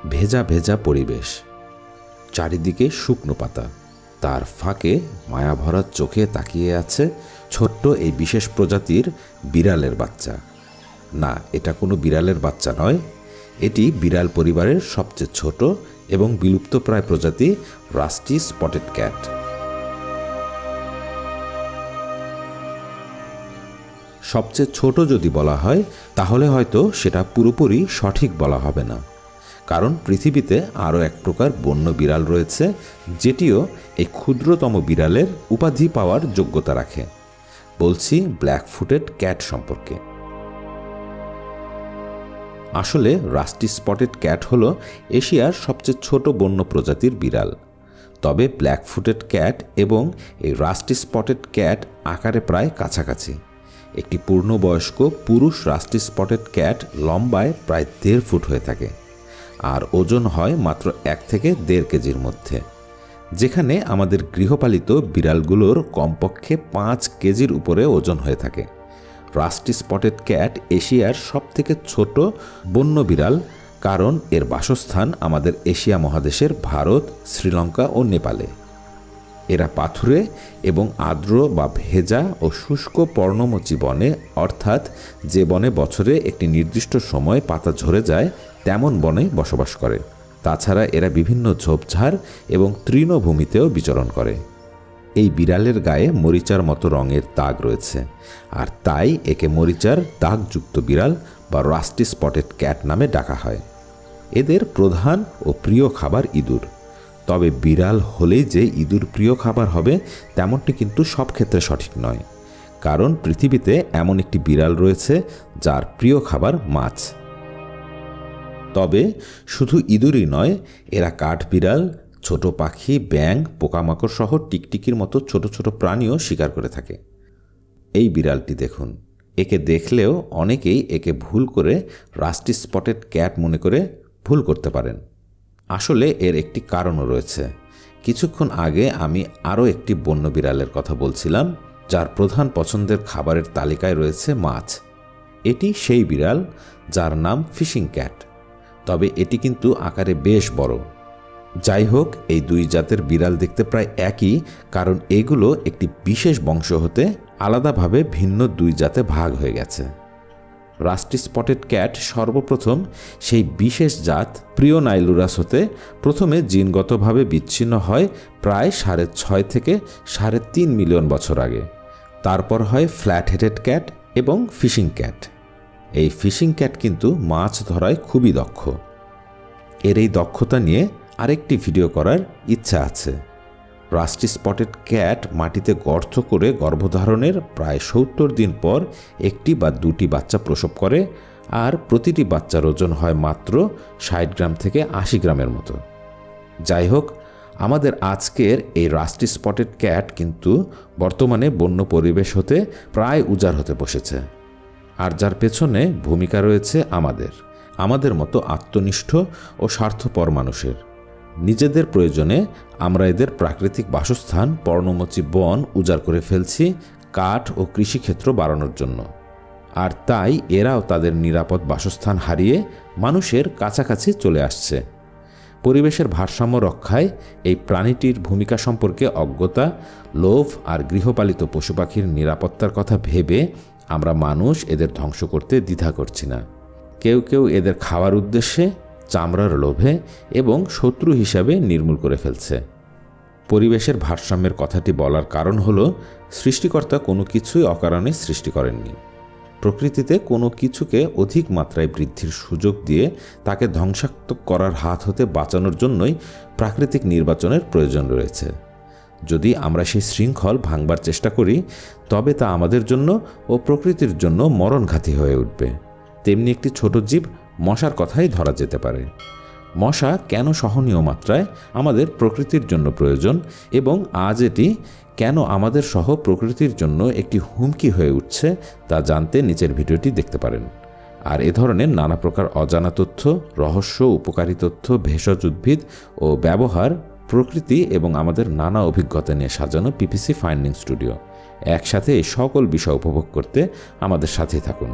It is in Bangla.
ভেজা ভেজা পরিবেশ, চারিদিকে শুকনো পাতা, তার ফাঁকে মায়াভরা চোখে তাকিয়ে আছে ছোট্ট এই বিশেষ প্রজাতির বিড়ালের বাচ্চা। না, এটা কোনো বিড়ালের বাচ্চা নয়, এটি বিড়াল পরিবারের সবচেয়ে ছোট এবং বিলুপ্তপ্রায় প্রজাতি রাস্টি স্পটেড ক্যাট। সবচেয়ে ছোট যদি বলা হয় তাহলে হয়তো সেটা পুরোপুরি সঠিক বলা হবে না, কারণ পৃথিবীতে আরও এক প্রকার বন্য বিড়াল রয়েছে যেটিও এই ক্ষুদ্রতম বিড়ালের উপাধি পাওয়ার যোগ্যতা রাখে। বলছি ব্ল্যাক ফুটেড ক্যাট সম্পর্কে। আসলে রাস্টি স্পটেড ক্যাট হল এশিয়ার সবচেয়ে ছোট বন্য প্রজাতির বিড়াল। তবে ব্ল্যাক ফুটেড ক্যাট এবং এই রাস্টি স্পটেড ক্যাট আকারে প্রায় কাছাকাছি। একটি পূর্ণবয়স্ক পুরুষ রাস্টি স্পটেড ক্যাট লম্বায় প্রায় 1.5 ফুট হয়ে থাকে, আর ওজন হয় মাত্র 1 থেকে 1.5 কেজির মধ্যে, যেখানে আমাদের গৃহপালিত বিড়ালগুলোর কমপক্ষে 5 কেজির উপরে ওজন হয়ে থাকে। রাস্টি স্পটেড ক্যাট এশিয়ার সবথেকে ছোট বন্য বিড়াল, কারণ এর বাসস্থান আমাদের এশিয়া মহাদেশের ভারত, শ্রীলঙ্কা ও নেপালে। এরা পাথুরে এবং আর্দ্র বা ভেজা ও শুষ্ক পর্ণমোচী বনে, অর্থাৎ যে বনে বছরে একটি নির্দিষ্ট সময় পাতা ঝরে যায় তেমন বনে বসবাস করে। তাছাড়া এরা বিভিন্ন ঝোপঝাড় এবং তৃণভূমিতেও বিচরণ করে। এই বিড়ালের গায়ে মরিচার মতো রঙের দাগ রয়েছে, আর তাই একে মরিচার দাগযুক্ত বিড়াল বা রাস্টি স্পটেড ক্যাট নামে ডাকা হয়। এদের প্রধান ও প্রিয় খাবার ইঁদুর। তবে বিড়াল হলেই যে ইঁদুর প্রিয় খাবার হবে তেমনটি কিন্তু সব ক্ষেত্রে সঠিক নয়, কারণ পৃথিবীতে এমন একটি বিড়াল রয়েছে যার প্রিয় খাবার মাছ। তবে শুধু ইঁদুরই নয়, এরা কাঠবিড়াল, ছোট পাখি, ব্যাঙ, পোকামাকড় সহ টিকটিকির মতো ছোট ছোট প্রাণীও শিকার করে থাকে। এই বিড়ালটি দেখুন, একে দেখলেও অনেকেই একে ভুল করে রাস্টি স্পটেড ক্যাট মনে করে ভুল করতে পারেন। আসলে এর একটি কারণও রয়েছে। কিছুক্ষণ আগে আমি আরও একটি বন্য বিড়ালের কথা বলছিলাম যার প্রধান পছন্দের খাবারের তালিকায় রয়েছে মাছ। এটি সেই বিড়াল যার নাম ফিশিং ক্যাট, তবে এটি কিন্তু আকারে বেশ বড়। যাই হোক, এই দুই জাতের বিড়াল দেখতে প্রায় একই, কারণ এগুলো একটি বিশেষ বংশ হতে আলাদাভাবে ভিন্ন দুই জাতে ভাগ হয়ে গেছে। রাস্টি স্পটেড ক্যাট সর্বপ্রথম সেই বিশেষ জাত প্রিওনাইলুরাস হতে প্রথমে জিনগতভাবে বিচ্ছিন্ন হয় প্রায় 6.5 থেকে 3.5 মিলিয়ন বছর আগে। তারপর হয় ফ্ল্যাট হেডেড ক্যাট এবং ফিশিং ক্যাট। এই ফিশিং ক্যাট কিন্তু মাছ ধরায় খুবই দক্ষ। এর এই দক্ষতা নিয়ে আরেকটি ভিডিও করার ইচ্ছা আছে। রাস্টি স্পটেড ক্যাট মাটিতে গর্ত করে গর্ভধারণের প্রায় 70 দিন পর একটি বা দুটি বাচ্চা প্রসব করে, আর প্রতিটি বাচ্চার ওজন হয় মাত্র 60 গ্রাম থেকে 80 গ্রামের মতো। যাই হোক, আমাদের আজকের এই রাস্টি স্পটেড ক্যাট কিন্তু বর্তমানে বন্য পরিবেশ হতে প্রায় উজাড় হতে বসেছে, আর যার পেছনে ভূমিকা রয়েছে আমাদের মতো আত্মনিষ্ঠ ও স্বার্থপর মানুষের। নিজেদের প্রয়োজনে আমরা এদের প্রাকৃতিক বাসস্থান পর্ণমোচী বন উজাড় করে ফেলছি কাঠ ও কৃষিক্ষেত্র বাড়ানোর জন্য, আর তাই এরাও তাদের নিরাপদ বাসস্থান হারিয়ে মানুষের কাছাকাছি চলে আসছে। পরিবেশের ভারসাম্য রক্ষায় এই প্রাণীটির ভূমিকা সম্পর্কে অজ্ঞতা, লোভ আর গৃহপালিত পশুপাখির নিরাপত্তার কথা ভেবে আমরা মানুষ এদের ধ্বংস করতে দ্বিধা করছি না। কেউ কেউ এদের খাওয়ার উদ্দেশ্যে, চামড়ার লোভে এবং শত্রু হিসাবে নির্মূল করে ফেলছে। পরিবেশের ভারসাম্যের কথাটি বলার কারণ হলো, সৃষ্টিকর্তা কোনো কিছুই অকারণে সৃষ্টি করেননি। প্রকৃতিতে কোনো কিছুকে অধিক মাত্রায় বৃদ্ধির সুযোগ দিয়ে তাকে ধ্বংসাত্মক করার হাত হতে বাঁচানোর জন্যই প্রাকৃতিক নির্বাচনের প্রয়োজন রয়েছে। যদি আমরা সেই শৃঙ্খল ভাঙবার চেষ্টা করি, তবে তা আমাদের জন্য ও প্রকৃতির জন্য মরণঘাতী হয়ে উঠবে। তেমনি একটি ছোট জীব মশার কথাই ধরা যেতে পারে। মশা কেন সহনীয় মাত্রায় আমাদের প্রকৃতির জন্য প্রয়োজন এবং আজ এটি কেন আমাদের সহ প্রকৃতির জন্য একটি হুমকি হয়ে উঠছে তা জানতে নিচের ভিডিওটি দেখতে পারেন। আর এ ধরনের নানা প্রকার অজানা তথ্য, রহস্য, উপকারী তথ্য, ভেষজ উদ্ভিদ ও ব্যবহার, প্রকৃতি এবং আমাদের নানা অভিজ্ঞতা নিয়ে সাজানো পিপিসি ফাইন্ডিং স্টুডিও। একসাথে এই সকল বিষয় উপভোগ করতে আমাদের সাথেই থাকুন।